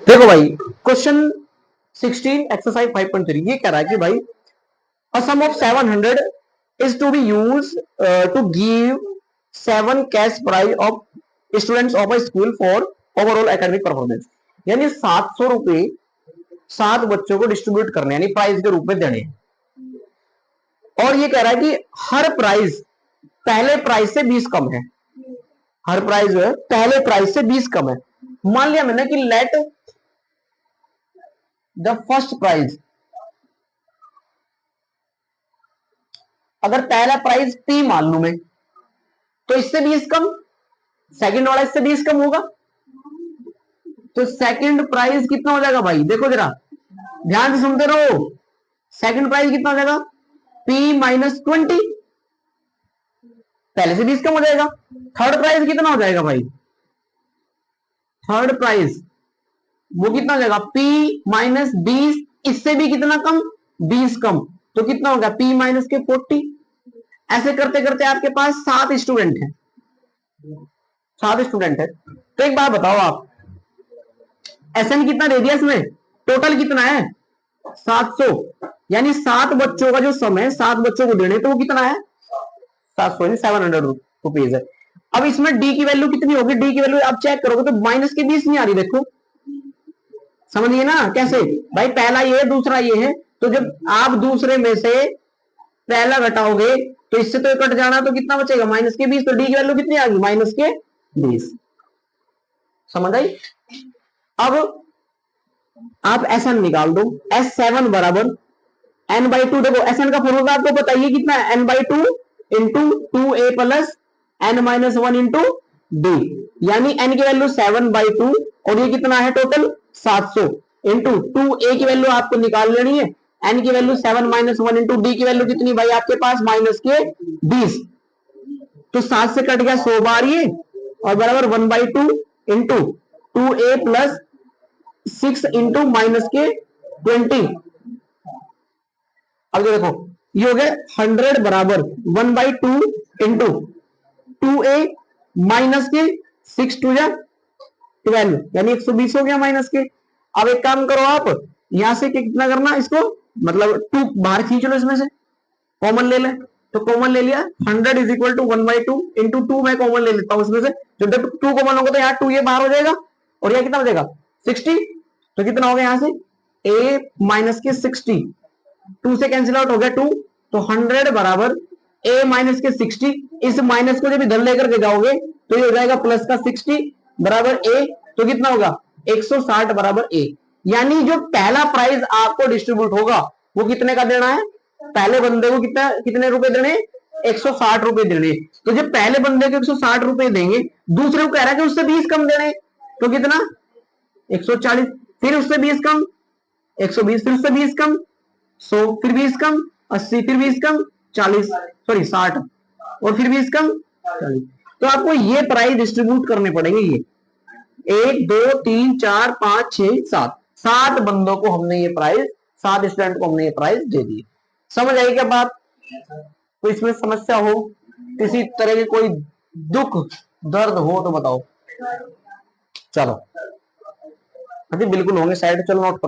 देखो भाई question 16 exercise 5.3 ये कह रहा है कि भाई a sum of 700 is to be used to give 7 cash prize of students of a school for overall academic performance। यानी 700 रुपए 7 बच्चों को डिस्ट्रीब्यूट करने यानी प्राइज के रूप में देने। और ये कह रहा है कि हर प्राइज पहले प्राइज से 20 कम है। हर प्राइज जो है पहले प्राइज से 20 कम है। मान लिया मैंने कि लेट द फर्स्ट प्राइज, अगर पहला प्राइज P मान लू मैं, तो इससे 20 कम, सेकंड वाला इससे 20 कम होगा, तो सेकंड प्राइज कितना हो जाएगा भाई? देखो जरा ध्यान से सुनते रहो। सेकंड प्राइज कितना हो जाएगा? P माइनस 20, पहले से 20 कम हो जाएगा। थर्ड प्राइज कितना हो जाएगा भाई? थर्ड प्राइज वो कितना हो जाएगा? P माइनस 20, इससे भी कितना कम? 20 कम, तो कितना होगा? P माइनस के 40। ऐसे करते करते आपके पास 7 स्टूडेंट है, 7 स्टूडेंट है। तो एक बात बताओ आप, SN कितना रेडियस में? टोटल कितना है? 700। यानी 7 बच्चों का जो सम है 7 बच्चों को देने, तो वो कितना है? 700 700 रुपीज है। अब इसमें D की वैल्यू कितनी होगी? D की वैल्यू आप चेक करोगे तो माइनस के 20 नहीं आ रही। देखो समझिए ना कैसे भाई, पहला ये है दूसरा ये है, तो जब आप दूसरे में से पहला घटाओगे तो इससे तो कट जाना, तो कितना बचेगा? माइनस के 20। तो डी की वैल्यू कितनी आ गई? माइनस के 20। समझ आई? अब आप SN निकाल दो। S7 बराबर n/2। देखो SN का फॉर्मूला आपको बताइए कितना है? n/2 into 2a plus n-1 into D. यानी n की वैल्यू 7/2 और ये कितना है टोटल? 700 इंटू 2a की वैल्यू आपको निकाल लेनी है, n की वैल्यू 7-1 इंटू डी की वैल्यू कितनी भाई आपके पास? माइनस के 20। तो 7 से कट गया 100 बार ये, और बराबर 1/2 into 2a plus 6 into minus के 20। अब देखो ये हो गया 100 बराबर 1/2 इंटू 2a माइनस के 6 टू जा 12, यानी 120 हो गया माइनस के। अब एक काम करो आप, यहां से कितना करना इसको, मतलब 2 बाहर खींच लो, इसमें से कॉमन ले ले। तो कॉमन ले लिया, 100 इज इक्वल टू 1/2 इंटू 2 मैं कॉमन ले लेता हूं इसमें से। जब 2 कॉमन होगा तो यहाँ 2 ये बाहर हो जाएगा, और यह कितना हो जाएगा? 60। तो कितना हो गया यहाँ से? a माइनस के 60, 2 से कैंसिल आउट हो गया 2, तो 100 बराबर a माइनस के 60। इस माइनस को जब इधर लेकर के जाओगे तो ये हो जाएगा प्लस का 60 बराबर a, तो कितना होगा? 160 बराबर a। यानी जो पहला प्राइज आपको डिस्ट्रीब्यूट होगा वो कितने का देना है? पहले बंदे को कितने रुपए देने? 160 रुपए देने। तो जब पहले बंदे को 160 रुपए देंगे, दूसरे को कह रहा है कि उससे 20 कम देने, तो कितना? 140, फिर उससे 20 कम 120, फिर उससे 20 कम 100, फिर 20 कम 80, फिर 20 कम 40, सॉरी 60, और फिर 20 कम 40। तो आपको ये प्राइस डिस्ट्रीब्यूट करने पड़ेंगे। ये 1 2 3 4 5 6 7 7 बंदों को हमने ये प्राइस, 7 स्टूडेंट को हमने ये प्राइस दे दी। समझ आई क्या बात? तो इसमें समस्या हो, किसी तरह की कोई दुख दर्द हो तो बताओ। चलो बिल्कुल होंगे साइड, चलो नोट करो।